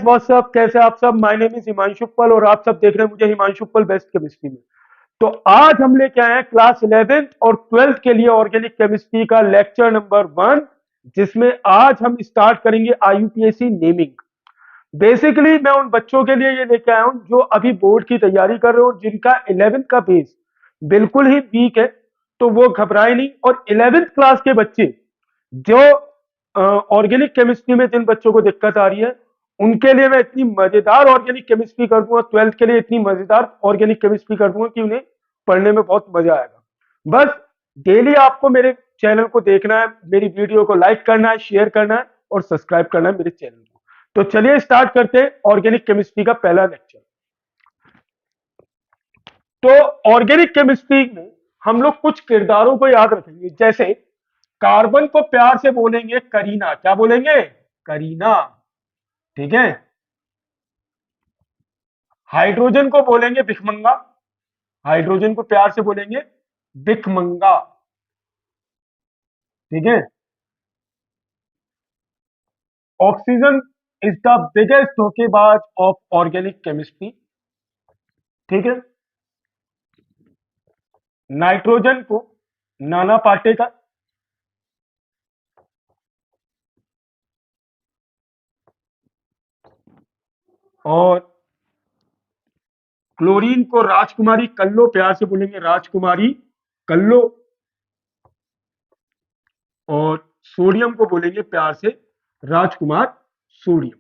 WhatsApp, कैसे आप सब। माय नेम इज हिमांशु पल और आप सब देख रहे हैं मुझे हिमांशु पल बेस्ट केमिस्ट्री में। तो आज हम लेके आए हैं क्लास 11th और 12th के लिए ऑर्गेनिक केमिस्ट्री का लेक्चर नंबर 1, जिसमें आज हम स्टार्ट करेंगे आईयूपीएसी नेमिंग। बेसिकली मैं उन बच्चों के लिए ये लेके आया हूं जो अभी बोर्ड की तैयारी कर रहे हो, जिनका 11th का बेस बिल्कुल ही वीक है, तो वो घबराए नहीं। और 11th क्लास के बच्चे जो ऑर्गेनिक केमिस्ट्री में जिन बच्चों को दिक्कत आ रही है, उनके लिए मैं इतनी मजेदार ऑर्गेनिक केमिस्ट्री कर दूंगा, 12th के लिए इतनी मजेदार ऑर्गेनिक केमिस्ट्री कर दूंगा कि उन्हें पढ़ने में बहुत मजा आएगा। बस डेली आपको मेरे चैनल को देखना है, मेरी वीडियो को लाइक करना है, शेयर करना है और सब्सक्राइब करना है मेरे चैनल को। तो चलिए स्टार्ट करते हैं ऑर्गेनिक केमिस्ट्री का पहला लेक्चर। तो ऑर्गेनिक केमिस्ट्री में हम लोग कुछ किरदारों को याद रखेंगे। जैसे कार्बन को प्यार से बोलेंगे करीना। क्या बोलेंगे? करीना। ठीक है। हाइड्रोजन को बोलेंगे भिखमंगा। हाइड्रोजन को प्यार से बोलेंगे भिखमंगा। ठीक है। ऑक्सीजन इज द बिगेस्ट धोखेबाज ऑफ ऑर्गेनिक केमिस्ट्री। ठीक है। नाइट्रोजन को नाना पाटेकर। और क्लोरीन को राजकुमारी कल्लो। प्यार से बोलेंगे राजकुमारी कल्लो। और सोडियम को बोलेंगे प्यार से राजकुमार सोडियम।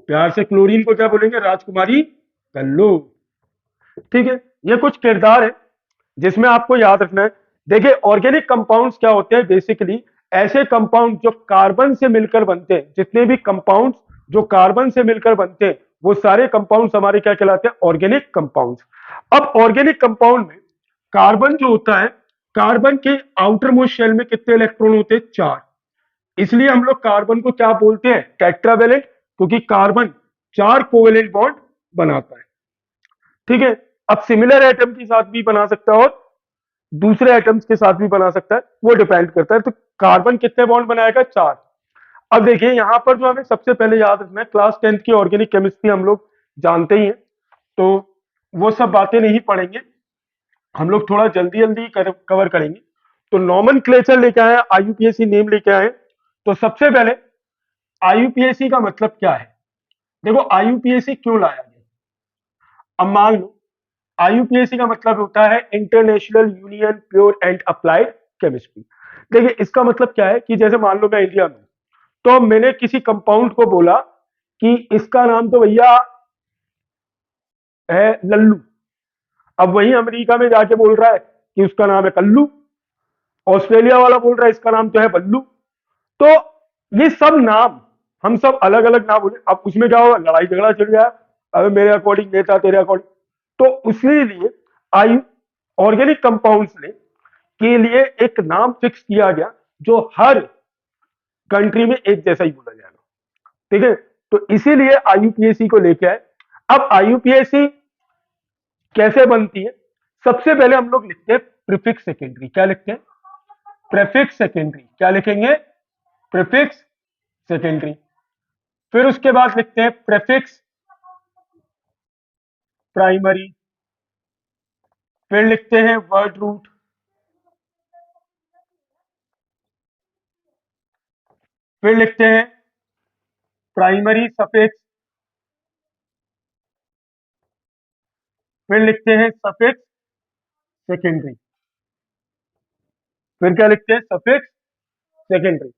प्यार से क्लोरीन को क्या बोलेंगे? राजकुमारी कल्लो। ठीक है। ये कुछ किरदार है जिसमें आपको याद रखना है। देखिए ऑर्गेनिक कंपाउंड्स क्या होते हैं? बेसिकली ऐसे कंपाउंड जो कार्बन से मिलकर बनते हैं। जितने भी कंपाउंड्स जो कार्बन से मिलकर बनते हैं वो सारे कंपाउंड्स हमारे क्या कहलाते हैं? Organic compounds. अब ऑर्गेनिक कंपाउंड में कार्बन जो होता है, कार्बन के आउटर मोस्ट शेल में कितने इलेक्ट्रॉन होते हैं? 4। इसलिए हम लोग कार्बन को क्या बोलते हैं? टेट्रावेलेंट, क्योंकि कार्बन 4 कोवेलेंट बॉन्ड बनाता है। ठीक है। अब सिमिलर एटम के साथ भी बना सकता है और दूसरे एटम्स के साथ भी बना सकता है, वो डिपेंड करता है। तो कार्बन कितने बॉन्ड बनाएगा? 4। अब देखिए यहां पर जो हमें सबसे पहले याद रखना है, क्लास 10th की ऑर्गेनिक केमिस्ट्री हम लोग जानते ही हैं, तो वो सब बातें नहीं पढ़ेंगे, हम लोग थोड़ा जल्दी जल्दी कवर करेंगे। तो नॉमेनक्लेचर लेके आए, आईयूपीएसी नेम लेके आए। तो सबसे पहले आईयूपीएसी का मतलब क्या है? देखो आईयूपीएसी क्यों लाया गया। अब मान लो आईयूपीएसी का मतलब होता है international union pure and applied chemistry. देखिए इसका मतलब क्या है कि जैसे मान लो मैं इंडिया में, तो मैंने किसी कंपाउंड को बोला कि इसका नाम तो भैया है लल्लू। अब वही अमेरिका में जाके बोल रहा है कि उसका नाम है कल्लू। ऑस्ट्रेलिया वाला बोल रहा है इसका नाम तो है बल्लू। तो ये सब नाम हम सब अलग अलग नाम बोले, अब उसमें क्या होगा? लड़ाई झगड़ा छिड़ गया। अब मेरे अकॉर्डिंग नेता, तेरे अकॉर्डिंग। तो इसीलिए आई ऑर्गेनिक कंपाउंड्स ने के लिए एक नाम फिक्स किया गया जो हर कंट्री में एक जैसा ही बोला जाएगा। ठीक है। तो इसीलिए आईयूपीएसी को लेके आए। अब आईयूपीएसी कैसे बनती है? सबसे पहले हम लोग लिखते हैं प्रीफिक्स सेकेंडरी। क्या लिखते हैं? Prefix secondary. क्या लिखेंगे? Prefix secondary. फिर उसके बाद लिखते हैं प्रीफिक्स प्राइमरी। फिर लिखते हैं वर्ड रूट। फिर लिखते हैं प्राइमरी सफिक्स। फिर लिखते हैं सफिक्स सेकेंडरी। फिर क्या लिखते हैं? Suffix secondary.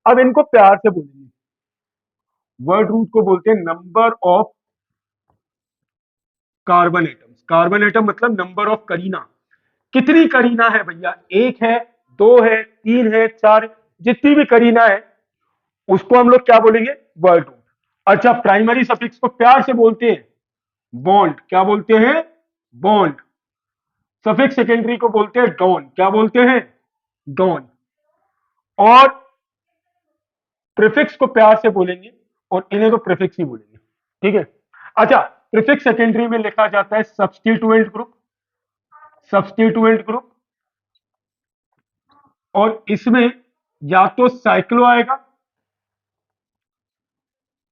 अब इनको प्यार से बोलेंगे। वर्ड रूट को बोलते हैं number of carbon atoms. Carbon atom मतलब नंबर ऑफ करीना। कितनी करीना है भैया? 1 है, 2 है, 3 है, 4 है, जितनी भी करीना है उसको हम लोग क्या बोलेंगे? Word root. अच्छा, प्राइमरी सफिक्स को प्यार से बोलते हैं बॉन्ड। क्या बोलते हैं? बॉन्ड। सफिक्स सेकेंडरी को बोलते हैं डॉन। क्या बोलते हैं? डॉन। और प्रीफिक्स को प्यार से बोलेंगे और इन्हें तो प्रीफिक्स ही बोलेंगे। ठीक है। अच्छा, प्रीफिक्स सेकेंडरी में लिखा जाता है सब्स्टिट्यूएंट ग्रुप। Substituent group. और इसमें या तो साइक्लो आएगा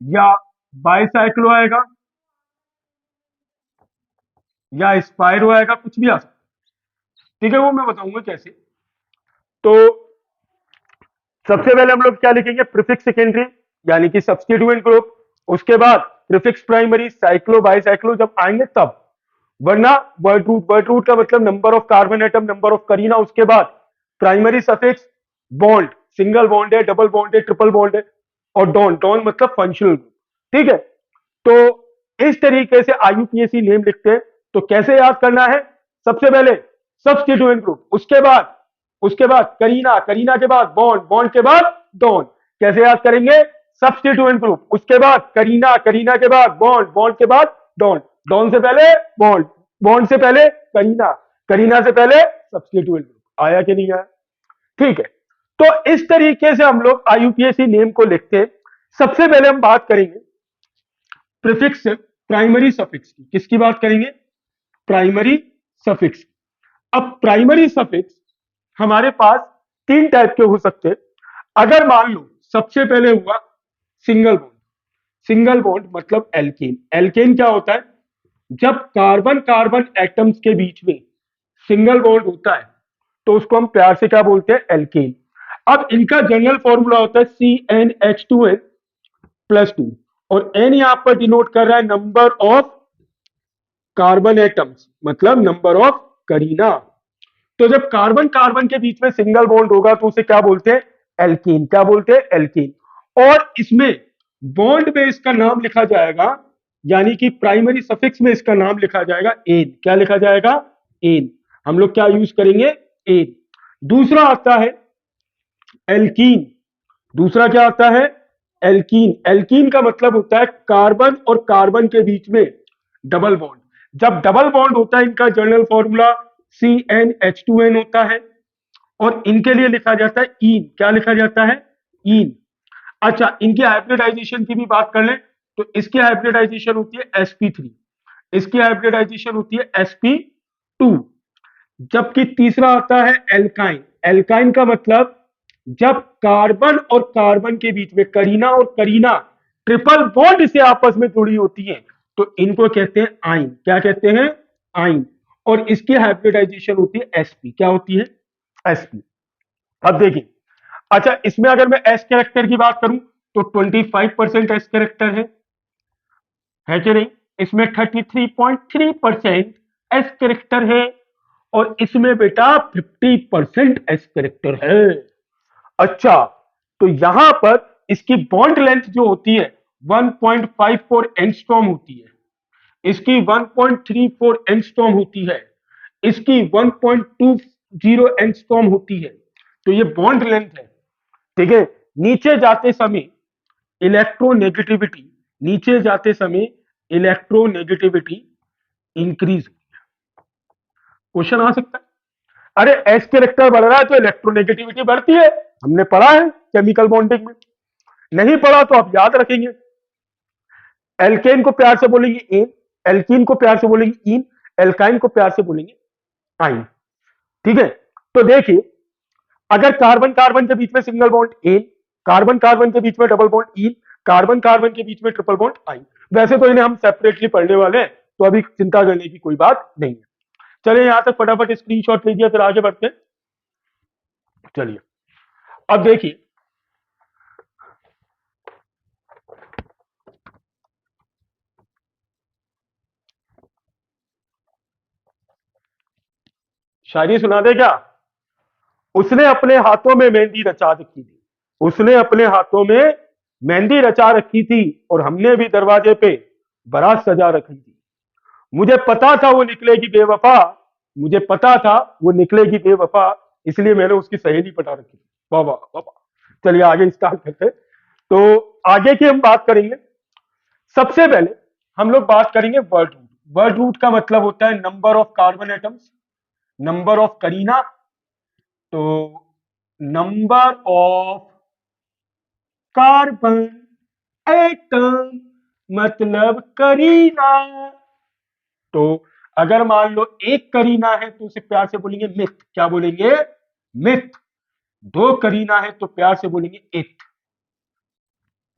या बाईसाइक्लो आएगा या स्पाइरो आएगा, कुछ भी आ सकता है। ठीक है, वो मैं बताऊंगा कैसे। तो सबसे पहले हम लोग क्या लिखेंगे, प्रीफिक्स सेकेंडरी यानी कि सब्स्टिट्यूएंट ग्रुप। उसके बाद प्रीफिक्स प्राइमरी, साइक्लो बाईसाइक्लो जब आएंगे तब, वरना वर्ड रूट का मतलब number of carbon atom, number of Kareena. उसके बाद primary suffix, bond, single bond है, डबल बॉन्ड है, ट्रिपल बॉन्ड है, और डॉन, डॉन मतलब फंक्शनल ग्रुप। ठीक है, तो इस तरीके से आईयूपीएसी नेम लिखते हैं। तो कैसे याद करना है, सबसे पहले सब्स्टिट्यूएंट ग्रुप, उसके बाद करीना, करीना के बाद बॉन्ड, बॉन्ड के बाद डॉन। कैसे याद करेंगे, सब्स्टिट्यूएंट ग्रुप, उसके बाद करीना, करीना के बाद बॉन्ड, बॉन्ड के बाद डॉन, डॉन से पहले बॉन्ड, बॉन्ड से पहले करीना, करीना से पहले सब्स्टिट्यूएंट ग्रुप। आया कि नहीं आया? ठीक है, तो इस तरीके से हम लोग आईयूपीएसी नेम को लिखते हैं। सबसे पहले हम बात करेंगे प्रीफिक्स प्राइमरी सफिक्स की। किसकी बात करेंगे, प्राइमरी सफिक्स। अब प्राइमरी सफिक्स हमारे पास तीन टाइप के हो सकते हैं। अगर मान लो सबसे पहले हुआ सिंगल बॉन्ड, सिंगल बॉन्ड मतलब एल्केन। एल्केन क्या होता है, जब कार्बन कार्बन एटम्स के बीच में सिंगल बॉन्ड होता है तो उसको हम प्यार से क्या बोलते हैं, एल्केन। अब इनका जनरल फॉर्मूला होता है CnH2n+2, और एन यहां पर डिनोट कर रहा है नंबर ऑफ कार्बन एटम्स, मतलब नंबर ऑफ करीना। तो जब कार्बन कार्बन के बीच में सिंगल बॉन्ड होगा तो उसे क्या बोलते हैं, एल्कीन। क्या बोलते हैं, एल्कीन। और इसमें बॉन्ड में इसका नाम लिखा जाएगा, यानी कि प्राइमरी सफिक्स में इसका नाम लिखा जाएगा एन। क्या लिखा जाएगा, एन। हम लोग क्या यूज करेंगे, एन। दूसरा आता है एल्कीन। दूसरा क्या आता है, एल्कीन। एल्कीन का मतलब होता है कार्बन और कार्बन के बीच में डबल बॉन्ड। जब डबल बॉन्ड होता है, इनका जनरल फॉर्मूला CnH2n होता है, और इनके लिए लिखा जाता है ईन। क्या लिखा जाता है, ईन। अच्छा, इनकी हाइब्रिडाइजेशन की भी बात कर लें तो इसकी हाइब्रिडाइजेशन होती है sp3, इसकी हाइब्रिडाइजेशन होती है sp2। जबकि तीसरा आता है एल्काइन। एल्काइन का मतलब जब कार्बन और कार्बन के बीच में करीना और करीना ट्रिपल बॉन्ड से आपस में जुड़ी होती है तो इनको कहते हैं आइन। क्या कहते हैं, आइन। और इसकी हाइब्रिडाइजेशन होती है sp। क्या होती है, sp। अब देखिए, अच्छा इसमें अगर मैं एस कैरेक्टर की बात करूं तो 25% एस कैरेक्टर है कि नहीं, इसमें 33.3% एस कैरेक्टर है, और इसमें बेटा 50% एस कैरेक्टर है। अच्छा, तो यहां पर इसकी बॉन्ड लेंथ जो होती है 1.54 एंगस्ट्रॉम होती है, इसकी 1.34 एंगस्ट्रॉम होती है, इसकी 1.20 एंगस्ट्रॉम होती है। तो ये बॉन्ड लेंथ है। ठीक है, नीचे जाते समय इलेक्ट्रोनेगेटिविटी, नीचे जाते समय इलेक्ट्रोनेगेटिविटी इंक्रीज। क्वेश्चन आ सकता है, अरे एस कैरेक्टर बढ़ रहा है तो इलेक्ट्रोनेगेटिविटी बढ़ती है, हमने पढ़ा है केमिकल बॉन्डिंग में। नहीं पढ़ा तो आप याद रखेंगे, एल्केन को प्यार से बोलेंगे एन, एल्कीन को प्यार से बोलेंगे इन, एल्काइन को प्यार से बोलेंगे आइन। ठीक है, तो देखिए, अगर कार्बन कार्बन के बीच में single bond ane, carbon carbon के बीच में double bond ene, carbon carbon के बीच में ट्रिपल बॉन्ड आइन। वैसे तो इन्हें हम सेपरेटली पढ़ने वाले हैं, तो अभी चिंता करने की कोई बात नहीं है। चलिए यहां तक फटाफट स्क्रीनशॉट लीजिए, फिर आगे बढ़ते हैं। चलिए, अब देखिए, शायरी सुना दे क्या। उसने अपने हाथों में मेहंदी रचा रखी थी, उसने अपने हाथों में मेहंदी रचा रखी थी, और हमने भी दरवाजे पे बारात सजा रखी थी। मुझे पता था वो निकलेगी बेवफा, मुझे पता था वो निकलेगी बेवफा, इसलिए मैंने उसकी सहेली पटा रखी थी। वाह वाह वाह वाह। चलिए आगे स्टार्ट करते हैं। तो आगे की हम बात करेंगे। सबसे पहले हम लोग बात करेंगे वर्ड रूट। वर्ड रूट का मतलब होता है number of carbon atoms, number of Kareena. तो नंबर ऑफ कार्बन एटम मतलब करीना। तो अगर मान लो एक करीना है तो उसे प्यार से बोलेंगे मिथ। क्या बोलेंगे, मिथ। दो करीना है तो प्यार से बोलेंगे एथ।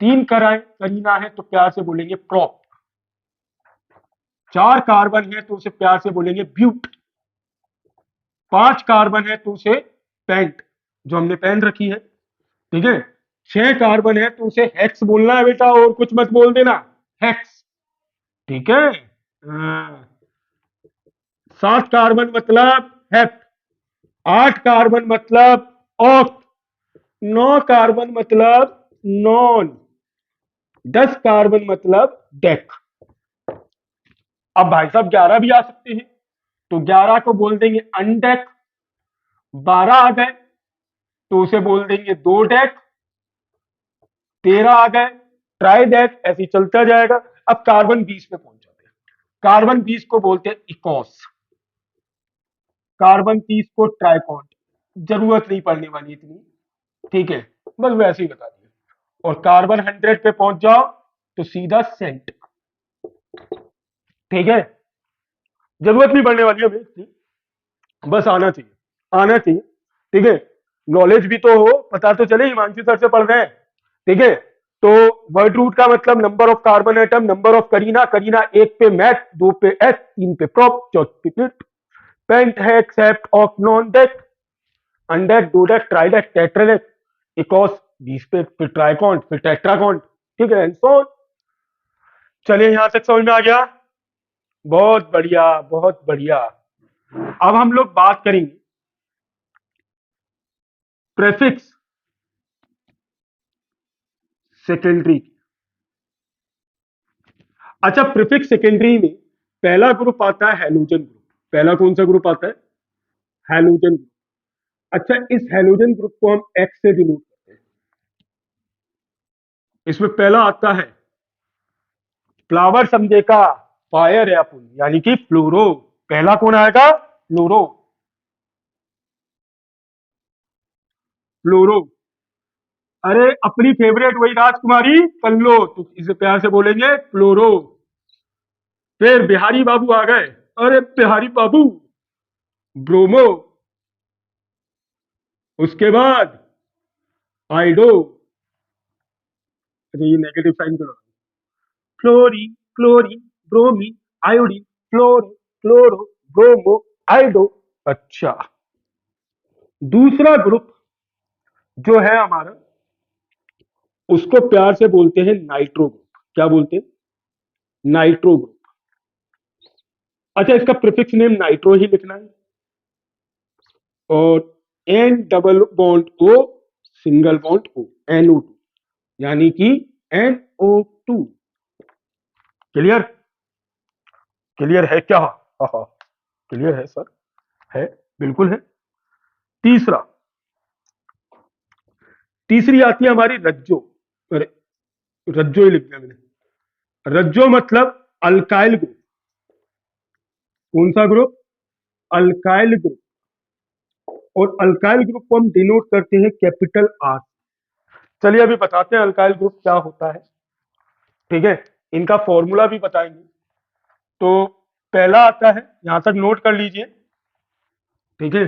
तीन करीना है तो प्यार से बोलेंगे प्रॉप। चार कार्बन है तो उसे प्यार से बोलेंगे ब्यूट। पांच कार्बन है तो उसे पेंट, जो हमने पेन रखी है, ठीक है। छह कार्बन है तो उसे हेक्स बोलना है बेटा, और कुछ मत बोल देना, हेक्स, ठीक है। हाँ। सात कार्बन मतलब हेप्ट। आठ कार्बन मतलब ऑक्ट। नौ कार्बन मतलब नॉन। 10 कार्बन मतलब डेक। अब भाई साहब 11 भी आ सकते हैं, तो 11 को बोल देंगे अनडेक। 12 आ गए तो उसे बोल देंगे दो डेक। 13 आ गए ट्राई डेक, ऐसे ही चलता जाएगा। अब कार्बन 20 पे पहुंच जाते हैं। कार्बन 20 को बोलते हैं इकोस। कार्बन 30 को ट्राइकॉन्ट। जरूरत नहीं पड़ने वाली इतनी, ठीक है, बस वैसे ही बता दिया। और कार्बन 100 पे पहुंच जाओ तो सीधा सेंट, ठीक है। जरूरत नहीं पड़ने वाली है भाई, बस आना चाहिए, आना चाहिए, ठीक है। नॉलेज भी तो हो, पता तो चले हिमांशु सर से पढ़ रहे हैं, ठीक है। तो वर्ड रूट का मतलब number of carbon atom, number of Kareena, Kareena एक पे मैथ, दो पे एस, तीन पे प्रॉप, चौथे पे पिट, पेंट है except of non dec, undec, dodec, tridec, tetradec, icos 20 पे, फिर ट्राइकॉन्ट, फिर टेट्राकॉन्ट, ठीक है, एंड सो ऑन। चलिए यहां तक समझ में आ गया, बहुत बढ़िया बहुत बढ़िया। अब हम लोग बात करेंगे प्रेफिक्स सेकेंडरी। अच्छा, प्रीफिक्स सेकेंडरी में पहला ग्रुप आता है हैलोजन ग्रुप। पहला कौन सा ग्रुप आता है? Halogen group. अच्छा, इस हैलोजन ग्रुप को हम एक्स से डिनोट करते हैं। इसमें पहला आता है फ्लावर समझे का फायर या फूल, यानी कि फ्लोरो। पहला कौन आएगा? फ्लोरो। फ्लोरो। अरे अपनी फेवरेट वही राजकुमारी पल्लो, तो इसे प्यार से बोलेंगे फ्लोरो। फिर बिहारी बाबू आ गए। अरे बिहारी बाबू, ब्रोमो। उसके बाद आइडो। अच्छा ये नेगेटिव साइन क्यों? फ्लोरीन, क्लोरीन, ब्रोमीन, आयोडीन, फ्लोरो, क्लोरो, ब्रोमो, आइडो। अच्छा, दूसरा ग्रुप जो है हमारा, उसको प्यार से बोलते हैं नाइट्रो ग्रुप। क्या बोलते हैं? Nitro group. अच्छा, इसका प्रीफिक्स नेम नाइट्रो ही लिखना है। और N double bond O, single bond O, NO2, यानी कि NO2। क्लियर? क्लियर है क्या? हाँ हाँ, क्लियर है सर, है, बिल्कुल है। तीसरा, तीसरी आती है हमारी रज्जो। अरे रज्जो ही लिख दिया मैंने। रज्जो मतलब अल्काइल ग्रुप। कौन सा ग्रुप? Alkyl group. और अल्काइल ग्रुप को हम डिनोट करते हैं कैपिटल आर। चलिए अभी बताते हैं अल्काइल ग्रुप क्या होता है, ठीक है। इनका फॉर्मूला भी बताएंगे। तो पहला आता है, यहां तक नोट कर लीजिए, ठीक है।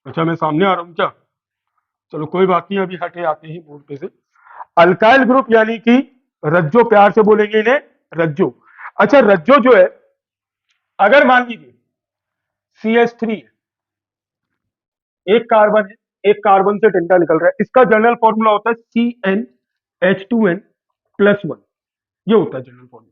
अच्छा मैं सामने आ रहा हूं क्या? चलो कोई बात नहीं, अभी हटे आते हैं बोर्ड पे से। अल्काइल ग्रुप यानी कि रज्जो, प्यार से बोलेंगे इन्हें रज्जो। अच्छा रज्जो जो है, अगर मान लीजिए CH3 है, एक कार्बन है, एक कार्बन से डंडा निकल रहा है, इसका जनरल फॉर्मूला होता है CnH2n+1। ये होता है जनरल फॉर्मूला।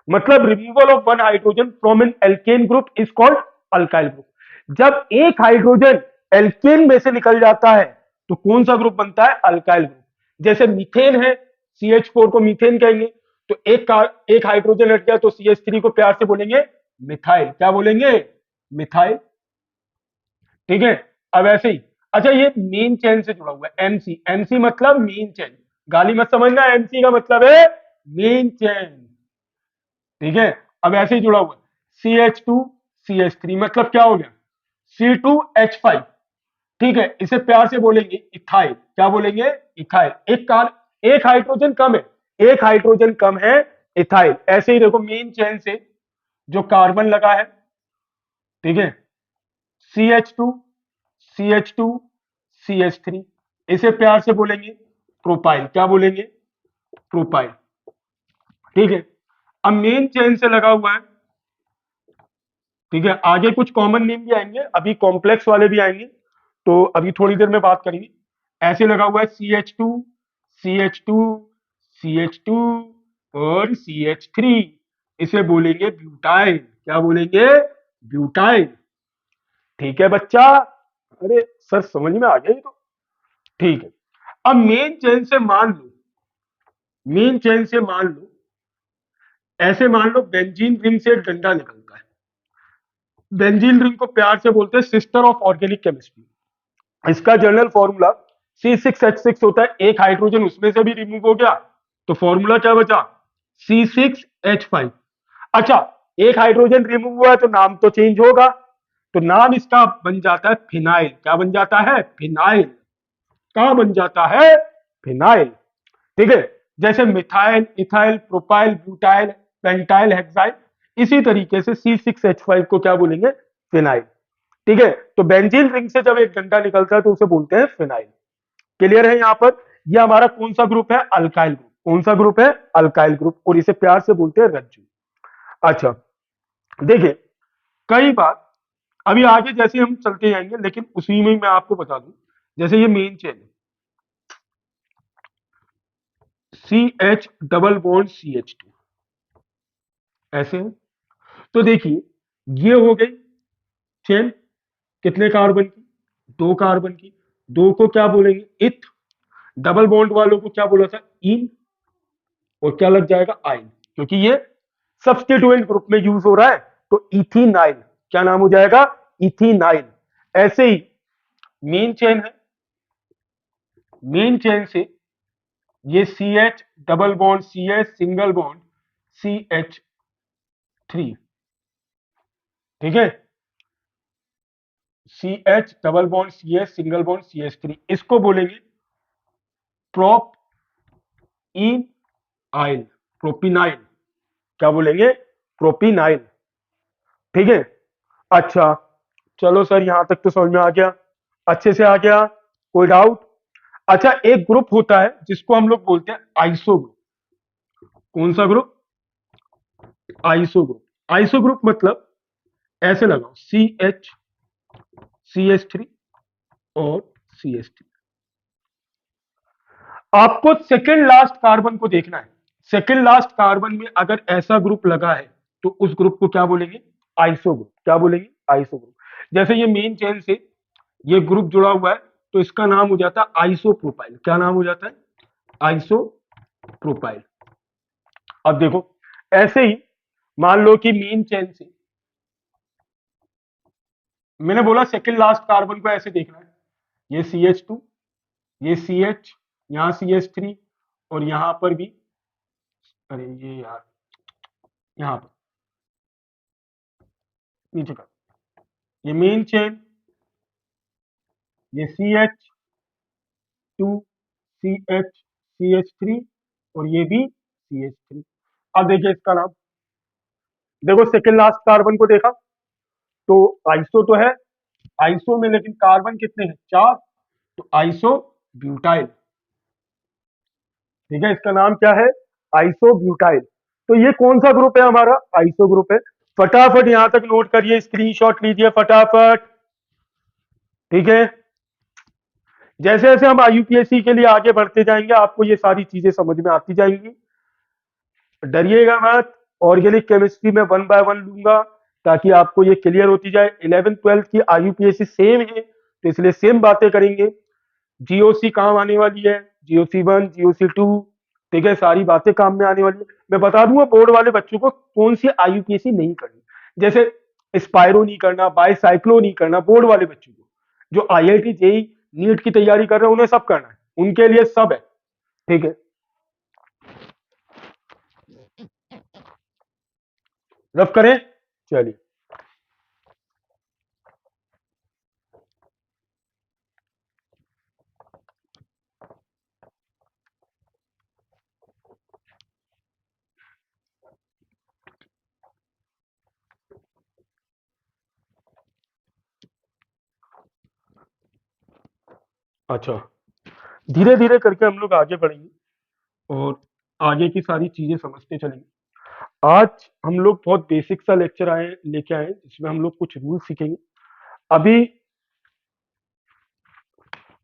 मतलब removal of one hydrogen from an alkane group is called alkyl group. जब एक हाइड्रोजन एल्केन में से निकल जाता है तो कौन सा ग्रुप बनता है? Alkyl group. जैसे मीथेन है, CH4 को मीथेन कहेंगे, तो एक हाइड्रोजन हट गया तो CH3 को प्यार से बोलेंगे मिथाइल। क्या बोलेंगे? मिथाइल, ठीक है। अब ऐसे ही, अच्छा ये मेन चेन से जुड़ा हुआ है, MC। MC मतलब मेन चेन, गाली मत समझना, MC का मतलब है मेन चेन, ठीक है। अब ऐसे ही जुड़ा हुआ है CH2 CH3, मतलब क्या हो गया? C2H5, ठीक है। इसे प्यार से बोलेंगे इथाइल। क्या बोलेंगे? इथाइल। एक हाइड्रोजन कम है, एक हाइड्रोजन कम है, इथाइल। ऐसे ही देखो मेन चेन से जो कार्बन लगा है, ठीक है, CH2 CH2 CH3, इसे प्यार से बोलेंगे प्रोपाइल। क्या बोलेंगे? प्रोपाइल। ठीक है। अब मेन चेन से लगा हुआ है, ठीक है। आगे कुछ कॉमन नेम भी आएंगे, अभी कॉम्प्लेक्स वाले भी आएंगे, तो अभी थोड़ी देर में बात करेंगे। ऐसे लगा हुआ है CH2, CH2, CH2 और CH3। इसे बोलेंगे ब्यूटाइल। क्या बोलेंगे? ब्यूटाइल। ठीक है बच्चा? अरे सर समझ में आ गया ये तो। ठीक है। अब मेन चेन से मान लो, मेन चेन से मान लो, ऐसे मान लो बेंजीन रिंग से एक डंडा निकलता है। बेंजीन रिंग को प्यार से बोलते हैं सिस्टर ऑफ ऑर्गेनिक केमिस्ट्री। इसका जनरल फॉर्मूला C6H6 होता है। एक हाइड्रोजन उसमें से भी रिमूव हो गया, तो फॉर्मूला क्या बचा? C6H5। अच्छा, एक हाइड्रोजन रिमूव हुआ है तो नाम तो चेंज होगा, तो नाम इसका बन जाता है फिनाइल। क्या बन जाता है? फिनाइल। क्या बन जाता है? फिनाइल। ठीक है। जैसे methyl, ethyl, propyl, butyl, pentyl, hexyl, इसी तरीके से C6H5 को क्या बोलेंगे? फिनाइल। ठीक है। तो बेंजीन रिंग से जब एक डंडा निकलता है तो उसे बोलते हैं फिनाइल। क्लियर है यहां पर? यह हमारा कौन सा ग्रुप है? Alkyl group. कौन सा ग्रुप है? Alkyl group. और इसे प्यार से बोलते हैं रज्जु। अच्छा, देखिए, कई बार अभी आगे जैसे हम चलते जाएंगे, लेकिन उसी में मैं आपको बता दूं, जैसे ये मेन चेन है, CH डबल बॉन्ड CH2, ऐसे है। तो देखिए, ये हो गई चेन कितने कार्बन की? 2 कार्बन की। दो को क्या बोलेंगे? इथ। डबल बॉन्ड वालों को क्या बोला था? इन। और क्या लग जाएगा? आइन, क्योंकि ये सब्स्टिट्यूएंट ग्रुप में यूज हो रहा है, तो इथीनाइल। क्या नाम हो जाएगा? इथीनाइल। ऐसे ही मेन चेन है, मेन चेन से ये CH double bond CH single bond CH3। ठीक है। CH double bond CH single bond CH3, इसको बोलेंगे प्रोप इन आइल, प्रोपिनाइल। क्या बोलेंगे? प्रोपिनाइल। ठीक है। अच्छा, चलो सर यहां तक तो समझ में आ गया, अच्छे से आ गया, कोई डाउट? अच्छा, एक ग्रुप होता है जिसको हम लोग बोलते हैं आइसो ग्रुप। कौन सा group? Iso group. Iso group मतलब ऐसे लगाओ, CH और CH3। आपको सेकेंड लास्ट कार्बन को देखना है। सेकेंड लास्ट कार्बन में अगर ऐसा ग्रुप लगा है तो उस ग्रुप को क्या बोलेंगे? Iso group. क्या बोलेंगे? Iso group. जैसे ये मेन चेन से ये ग्रुप जुड़ा हुआ है, तो इसका नाम हो जाता है आइसोप्रोपाइल। क्या नाम हो जाता है? आइसोप्रोपाइल। अब देखो, ऐसे ही मान लो कि मेन चेन से, मैंने बोला सेकेंड लास्ट कार्बन को ऐसे देखना है, ये CH2, ये CH, यहां CH3, और यहां पर भी, अरे ये यार, यहां पर नीचे का, ये मेन चेन, ये CH2, CH3, और ये भी CH3। अब देखिए इसका नाम, देखो सेकेंड लास्ट कार्बन को देखा तो आइसो तो है, आइसो में लेकिन कार्बन कितने हैं? 4, तो आइसो ब्यूटाइल। ठीक है, इसका नाम क्या है? Iso butyl. तो ये कौन सा ग्रुप है? हमारा आइसो ग्रुप है। फटाफट यहां तक नोट करिए, स्क्रीनशॉट लीजिए फटाफट। ठीक है। जैसे जैसे हम IUPAC के लिए आगे बढ़ते जाएंगे, आपको ये सारी चीजें समझ में आती जाएंगी, डरिएगा मत। ऑर्गेनिक केमिस्ट्री में 1 बाय 1 लूंगा, ताकि आपको ये क्लियर होती जाए। 11th 12th की IUPAC सेम है, तो इसलिए सेम बातें करेंगे। GOC काम आने वाली है, GOC1, GOC2। ठीक है, सारी बातें काम में आने वाली है। मैं बता दूंगा बोर्ड वाले बच्चों को कौन सी IUPAC नहीं करनी, जैसे स्पायरो नहीं करना, बायसाइक्लो नहीं करना। बोर्ड वाले बच्चों को जो IIT JEE नीट की तैयारी कर रहे हैं उन्हें सब करना है, उनके लिए सब है। ठीक है, रफ करें, चलिए। अच्छा, धीरे धीरे करके हम लोग आगे बढ़ेंगे और आगे की सारी चीजें समझते चलेंगे। आज हम लोग बहुत बेसिक सा लेक्चर लेके आए जिसमें हम लोग कुछ रूल सीखेंगे। अभी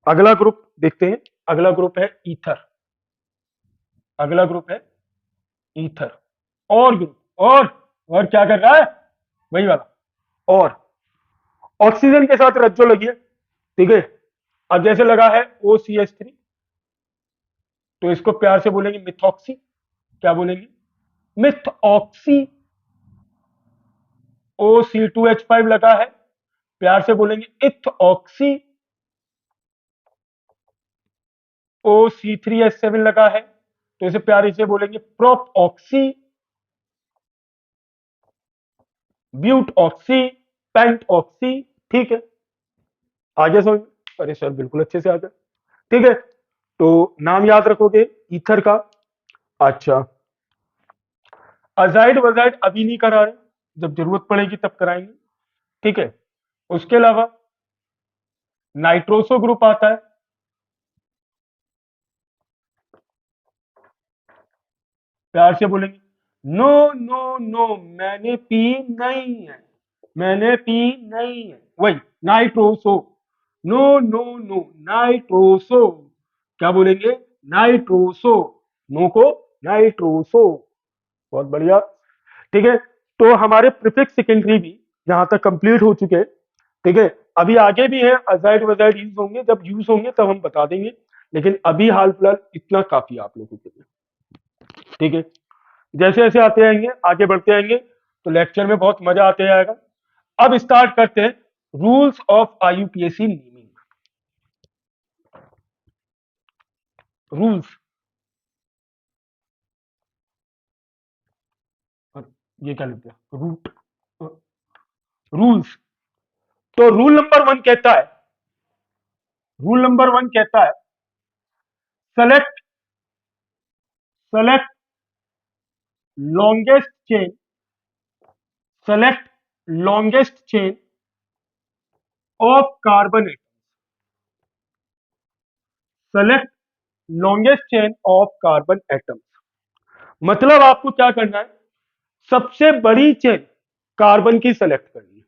अगला ग्रुप देखते हैं। अगला ग्रुप है ईथर। अगला ग्रुप है ईथर। और ग्रुप और क्या कर रहा है? वही वाला। और ऑक्सीजन के साथ रज्जो लगी है, ठीक है। अब जैसे लगा है OCH3, तो इसको प्यार से बोलेंगे मिथॉक्सी। क्या बोलेंगे? मिथऑक्सी। OC2H5 लगा है, प्यार से बोलेंगे इथऑक्सी। OC3H7 लगा है, तो इसे प्यार से बोलेंगे प्रोपऑक्सी, ब्यूटऑक्सी, पेंटऑक्सी। ठीक है, आगे समझ? अरे सर बिल्कुल अच्छे से आ गया। ठीक है, तो नाम याद रखोगे ईथर का। अच्छा, अजाइड वजाइड अभी नहीं करा रहे, जब जरूरत पड़ेगी तब कराएंगे। ठीक है, उसके अलावा नाइट्रोसो ग्रुप आता है। प्यार से बोलेंगे नो नो नो, मैंने पी नहीं है, मैंने पी नहीं है। वही nitroso. No no no, nitroso. क्या बोलेंगे? नाइट्रोसो। नो को नाइट्रोसो। बहुत बढ़िया। ठीक है, तो हमारे प्रीफिक्स सेकेंडरी भी यहां तक कंप्लीट हो चुके हैं। ठीक है, अभी आगे भी है अजाइड वजाइड यूज होंगे, जब यूज होंगे तब हम बता देंगे, लेकिन अभी हाल फिलहाल इतना काफी आप लोगों के लिए। ठीक है, जैसे जैसे आते आएंगे आगे बढ़ते आएंगे तो लेक्चर में बहुत मजा आते जाएगा। अब स्टार्ट करते हैं rules of IUPAC naming. Rules, ये क्या लिख दिया? Root, rules. तो रूल नंबर 1 कहता है select select longest chain, select longest chain of carbon atom, select longest chain of carbon atom. मतलब आपको क्या करना है? सबसे बड़ी चेन कार्बन की सेलेक्ट करनी है।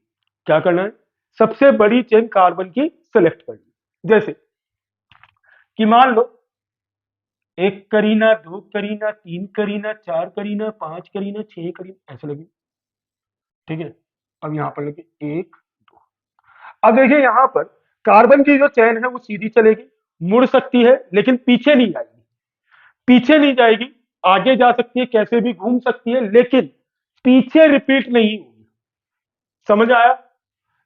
क्या करना है? सबसे बड़ी चेन कार्बन की सेलेक्ट करनी है। जैसे कि मान लो 1 करीना, 2 करीना, 3 करीना, 4 करीना, 5 करीना, 6 करीना, ऐसे लगे। ठीक है, अब यहां पर लगे 1 2। अब देखिए यहां पर कार्बन की जो चेन है वो सीधी चलेगी, मुड़ सकती है लेकिन पीछे नहीं जाएगी। पीछे नहीं जाएगी, आगे जा सकती है, कैसे भी घूम सकती है, लेकिन पीछे रिपीट नहीं होगी। समझ आया?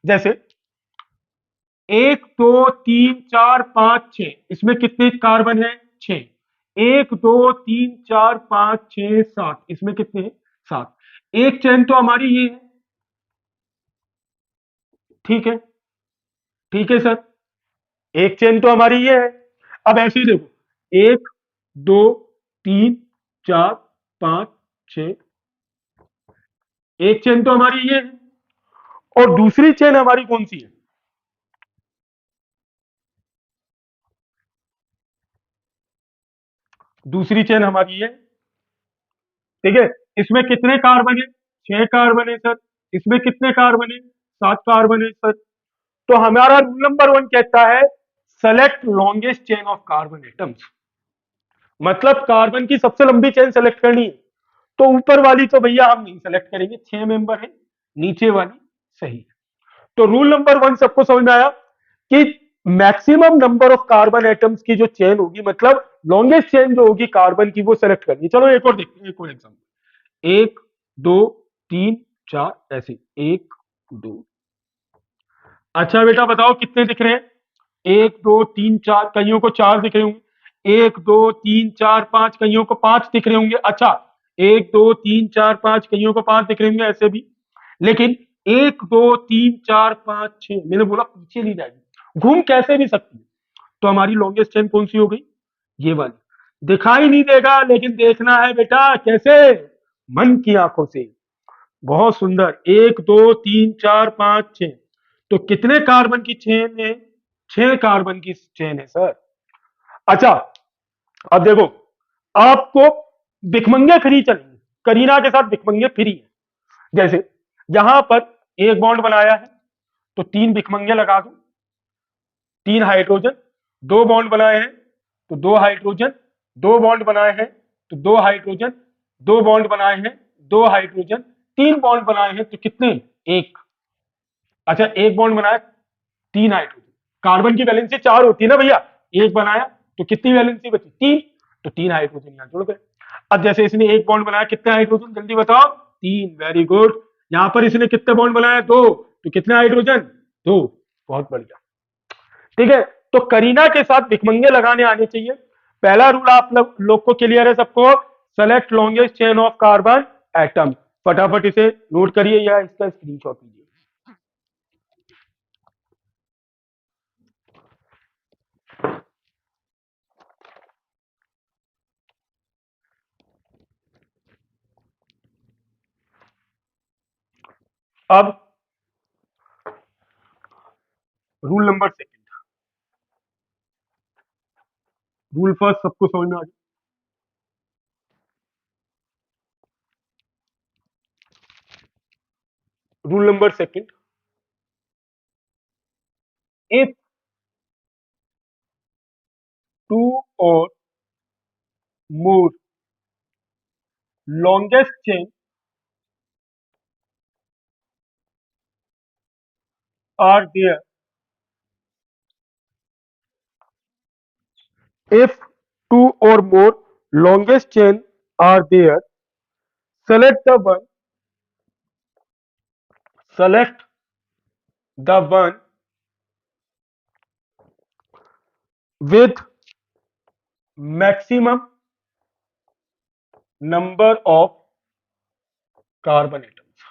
जैसे 1 2 3 4 5 6, इसमें कितने कार्बन है? 6। 1 2 3 4 5 6 7, इसमें कितने हैं? 7। एक चेन तो हमारी ये है। ठीक है, ठीक है सर, एक चेन तो हमारी ये है। अब ऐसे ही देखो 1 2 3 4 5 6, एक चेन तो हमारी ये है और दूसरी चेन हमारी कौन सी है? दूसरी चेन हमारी है। ठीक है, इसमें कितने कार्बन है? 6 कार्बन है सर। इसमें कितने कार्बन है? 7 कार्बन है सर। तो हमारा रूल नंबर 1 कहता है select longest chain of carbon atoms. मतलब कार्बन की सबसे लंबी चेन सेलेक्ट करनी है। तो ऊपर वाली तो भैया हम नहीं सेलेक्ट करेंगे, 6 मेंबर है, नीचे वाली सही है। तो रूल नंबर 1 सबको समझ में आया कि maximum number of carbon atoms की जो चेन होगी, मतलब लॉन्गेस्ट चेन जो होगी कार्बन की, वो सेलेक्ट करनी है। चलो एक और देखते हैं, एक और एग्जाम्पल। 1 2 3 4, ऐसे 1 2। अच्छा बेटा बताओ कितने दिख रहे हैं? 1 2 3 4, कईयों को 4 दिख रहे होंगे। 1 2 3 4 5, कईयों को 5 दिख रहे होंगे। अच्छा, 1 2 3 4 5, कईयों को 5 दिख रहे होंगे, ऐसे भी। लेकिन 1 2 3 4 5 6, मैंने बोला पीछे नहीं जाएगी, घूम कैसे भी सकती है। तो हमारी लॉन्गेस्ट चेन कौन सी हो गई? ये वाली। दिखाई नहीं देगा लेकिन देखना है बेटा, कैसे? मन की आंखों से। बहुत सुंदर। 1 2 3 4 5 6, तो कितने कार्बन की चेन है? 6 कार्बन की चेन है सर। अच्छा, अब देखो, आपको भिखमंगे फ्री चलेंगे, करीना के साथ भिखमंगे फ्री है। जैसे यहां पर एक बॉन्ड बनाया है तो तीन भिखमंगे लगा दो, तीन हाइड्रोजन, दो बॉन्ड बनाए हैं तो दो हाइड्रोजन, दो बॉन्ड बनाए हैं तो दो हाइड्रोजन, दो बॉन्ड बनाए हैं, दो हाइड्रोजन, तीन बॉन्ड बनाए हैं तो कितने, एक। अच्छा, एक बॉन्ड बनाया, तीन हाइड्रोजन, कार्बन की वैलेंसी चार होती है ना भैया, एक बनाया तो कितनी वैलेंसी बची, तीन, तो तीन हाइड्रोजन यहां जुड़ गए। अब जैसे इसने एक बॉन्ड बनाया, कितने हाइड्रोजन जल्दी बताओ, तीन, वेरी गुड। यहां पर इसने कितने बॉन्ड बनाया, दो, तो कितने हाइड्रोजन, दो, बहुत बढ़िया। ठीक है, तो करीना के साथ भिखमंगे लगाने आने चाहिए। पहला रूल आप लोग को क्लियर है सबको, select longest chain of carbon atom. फटाफट इसे नोट करिए या इसका स्क्रीनशॉट लीजिए। अब rule number second, rule first सबको समझ में आ गया। Rule number second, if two और मोर longest chain are there, if two or more longest chain are there, select the one, select the one with maximum number of carbon atoms.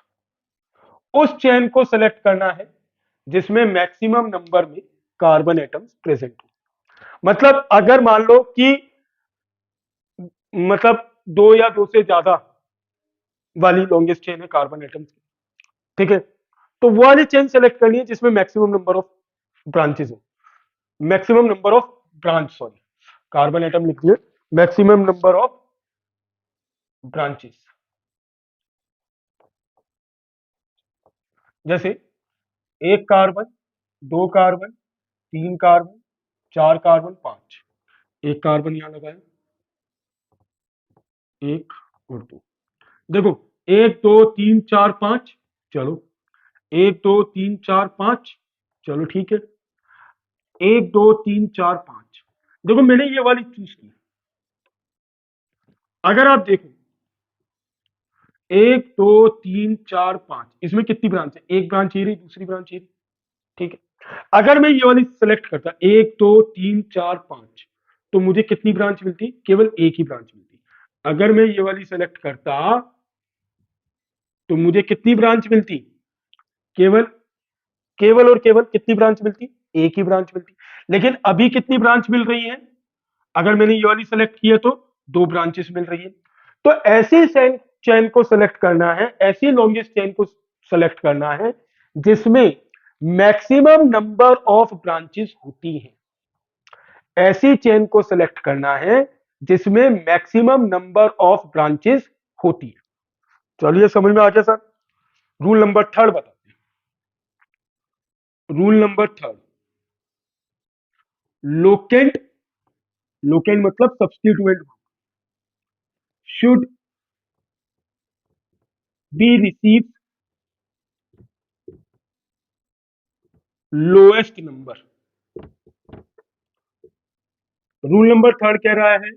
उस chain को select करना है जिसमें maximum number में carbon atoms present हो। मतलब अगर मान लो कि मतलब दो या दो से ज्यादा वाली लॉन्गेस्ट चेन है कार्बन एटम्स की, ठीक है, तो वो वाली चेन सेलेक्ट करनी है जिसमें मैक्सिमम नंबर ऑफ ब्रांचेस हो, maximum number of branch, sorry, carbon atom लिख दिए, मैक्सिमम नंबर ऑफ ब्रांचेस। जैसे एक कार्बन, दो कार्बन, तीन कार्बन, चार कार्बन, पांच, एक कार्बन यहां लगाया, एक और दो, देखो, एक दो तीन चार पांच, चलो, एक दो तीन चार पांच, चलो ठीक है, एक दो तीन चार पांच, देखो मैंने ये वाली चूज की। अगर आप देखो, एक दो तीन चार पांच, इसमें कितनी ब्रांच है, एक ब्रांच ये रही, दूसरी ब्रांच ये रही, ठीक है। अगर मैं ये वाली सेलेक्ट करता, एक दो तीन चार पांच, तो मुझे कितनी ब्रांच मिलती, केवल एक ही ब्रांच मिलती। अगर मैं ये वाली सेलेक्ट करता तो मुझे कितनी ब्रांच मिलती, केवल, केवल और केवल कितनी ब्रांच मिलती, एक ही ब्रांच मिलती। लेकिन अभी कितनी ब्रांच मिल रही है, अगर मैंने ये वाली सेलेक्ट की है तो दो ब्रांचेस मिल रही है। तो ऐसी चेन को सेलेक्ट करना है, ऐसी लॉन्गेस्ट चेन को सेलेक्ट करना है जिसमें मैक्सिमम नंबर ऑफ ब्रांचेस होती हैं। ऐसी चेन को सेलेक्ट करना है जिसमें मैक्सिमम नंबर ऑफ ब्रांचेस होती है। चलिए समझ में आ गया सर। रूल नंबर थर्ड बताते हैं। Rule number third, locant, locant मतलब substituent, should be receive lowest number. Rule number third कह रहा है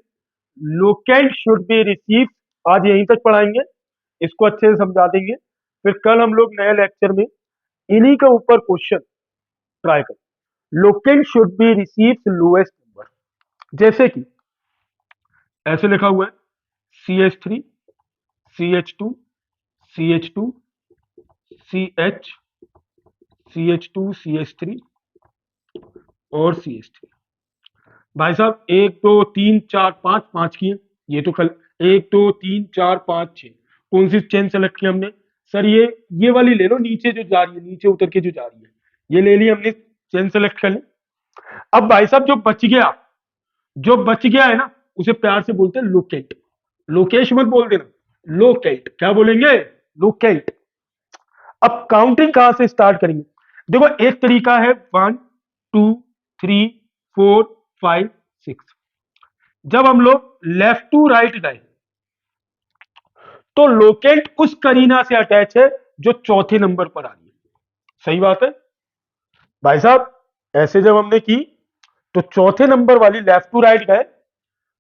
लोकेंट शुड बी रिसीव, आज यहीं तक पढ़ाएंगे, इसको अच्छे से समझा देंगे, फिर कल हम लोग नए लेक्चर में इन्हीं के ऊपर क्वेश्चन ट्राई करें। Locant should be receive lowest number, जैसे कि ऐसे लिखा हुआ है CH3, CH2, CH2, CH, CH2, CH3 और CH3। भाई साहब एक दो तीन चार पांच, पांच किए, ये तो कल, एक दो तीन चार पांच छह, कौन सी चेन सेलेक्ट की हमने, सर ये वाली ले लो, नीचे जो जा रही है, नीचे उतर के जो जा रही है, ये ले ली हमने, चेन सेलेक्ट कर ली। अब भाई साहब जो बच गया जो बच गया है ना उसे प्यार से बोलते हैं लोकेट। लोकेश मत बोल देना, लोकेट। क्या बोलेंगे? लोकेट। अब काउंटिंग कहां से स्टार्ट करेंगे? देखो एक तरीका है 1 2 3 4 5 6। जब हम लोग लेफ्ट टू राइट गए तो लोकेंट उस करीना से अटैच है जो चौथे नंबर पर आ रही है। सही बात है भाई साहब। ऐसे जब हमने की तो चौथे नंबर वाली, लेफ्ट टू राइट गए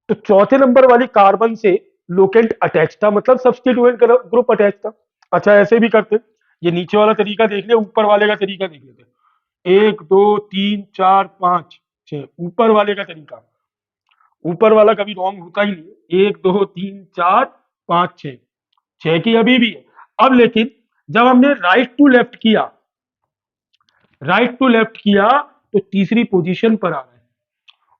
तो चौथे नंबर वाली कार्बन से लोकेंट अटैच था, मतलब सब्स्टिट्यूएंट ग्रुप अटैच था। अच्छा ऐसे भी करते, ये नीचे वाला तरीका देख लिया, ऊपर वाले का तरीका देख लेते। 1 2 3 4 5 6, ऊपर वाले का तरीका। ऊपर वाला कभी रॉन्ग होता ही नहीं। 1 2 3 4 5 6, 6 की अभी भी है। अब लेकिन जब हमने राइट टू लेफ्ट किया, राइट टू लेफ्ट किया तो तीसरी पोजीशन पर आ रहा है।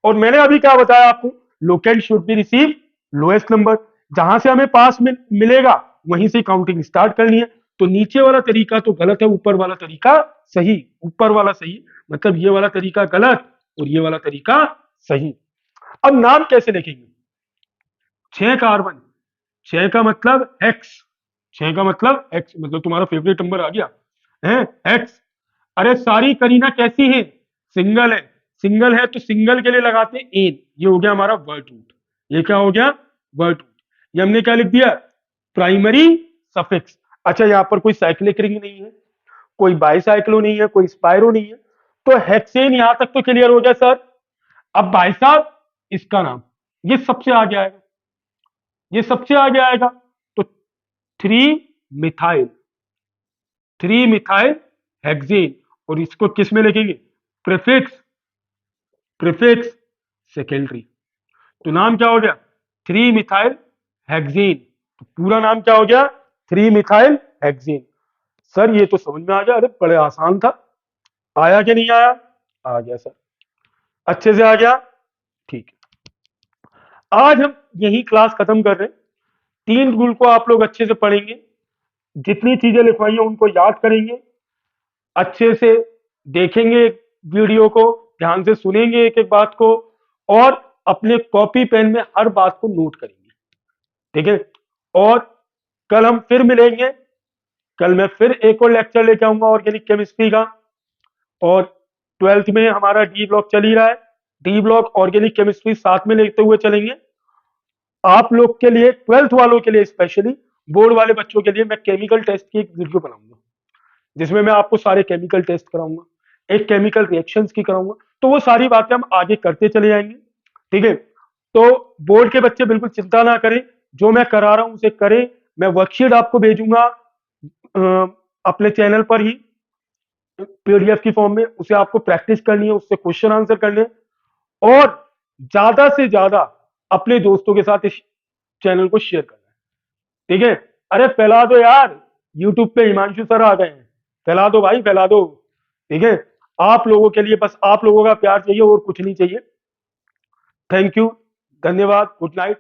और मैंने अभी क्या बताया आपको, locant should be receive lowest number. जहां से हमें पास में मिलेगा वहीं से काउंटिंग स्टार्ट करनी है। तो नीचे वाला तरीका तो गलत है, ऊपर वाला तरीका सही। ऊपर वाला सही मतलब ये वाला तरीका गलत और ये वाला तरीका सही। अब नाम कैसे लिखेंगे? 6 कार्बन, 6 का मतलब एक्स। 6 का मतलब एक्स, मतलब तुम्हारा फेवरेट नंबर आ गया है एक्स। अरे सारी करीना कैसी है? सिंगल है। सिंगल है तो सिंगल के लिए लगाते हैं एन। ये हो गया हमारा वर्ड रूट। ये क्या हो गया? Word root. ये हमने क्या लिख दिया? Primary suffix. अच्छा यहाँ पर कोई साइक्लिक रिंग नहीं है, कोई बाईसाइक्लो नहीं है, कोई स्पाइरो नहीं है, तो हेक्सेन यहां तक तो क्लियर हो गया सर। अब भाई साहब इसका नाम, ये सबसे आगे आएगा, ये सबसे आगे आएगा। तो 3 मिथाइल, 3 मिथाइल हेक्सेन। और इसको किस में लिखेंगे? Prefix, prefix secondary. तो नाम क्या हो गया? 3 मिथाइल हेक्सेन। तो पूरा नाम क्या हो गया? 3 मिथाइल हेक्सेन। सर ये तो समझ में आ गया। अरे बड़े आसान था। आया कि नहीं आया? आ गया सर, अच्छे से आ गया। ठीक है, आज हम यही क्लास खत्म कर रहे हैं। 3 रूल को आप लोग अच्छे से पढ़ेंगे, जितनी चीजें लिखवाई हैं उनको याद करेंगे, अच्छे से देखेंगे वीडियो को, ध्यान से सुनेंगे एक एक बात को, और अपने कॉपी पेन में हर बात को नोट करेंगे। ठीक है, और कल हम फिर मिलेंगे। कल मैं फिर एक और लेक्चर लेके आऊंगा ऑर्गेनिक केमिस्ट्री का। और 12th में हमारा डी ब्लॉक चल ही रहा है। डी ब्लॉक ऑर्गेनिक केमिस्ट्री साथ में लेते हुए चलेंगे। आप लोग के लिए, 12th वालों के लिए स्पेशली, बोर्ड वाले बच्चों के लिए मैं केमिकल टेस्ट की एक वीडियो बनाऊंगा, जिसमें मैं आपको सारे केमिकल टेस्ट कराऊंगा, एक केमिकल रिएक्शंस की कराऊंगा। तो वो सारी बातें हम आगे करते चले जाएंगे। ठीक है, तो बोर्ड के बच्चे बिल्कुल चिंता ना करें, जो मैं करा रहा हूं उसे करें। मैं वर्कशीट आपको भेजूंगा अपने चैनल पर ही, पीडीएफ की फॉर्म में। उसे आपको प्रैक्टिस करनी है, उससे क्वेश्चन आंसर करने हैं, और ज्यादा से ज्यादा अपने दोस्तों के साथ इस चैनल को शेयर करना है। ठीक है, अरे फैला दो यार, यूट्यूब पे हिमांशु सर आ गए हैं, फैला दो भाई, फैला दो। ठीक है, आप लोगों के लिए बस आप लोगों का प्यार चाहिए और कुछ नहीं चाहिए। थैंक यू, धन्यवाद, गुड नाइट।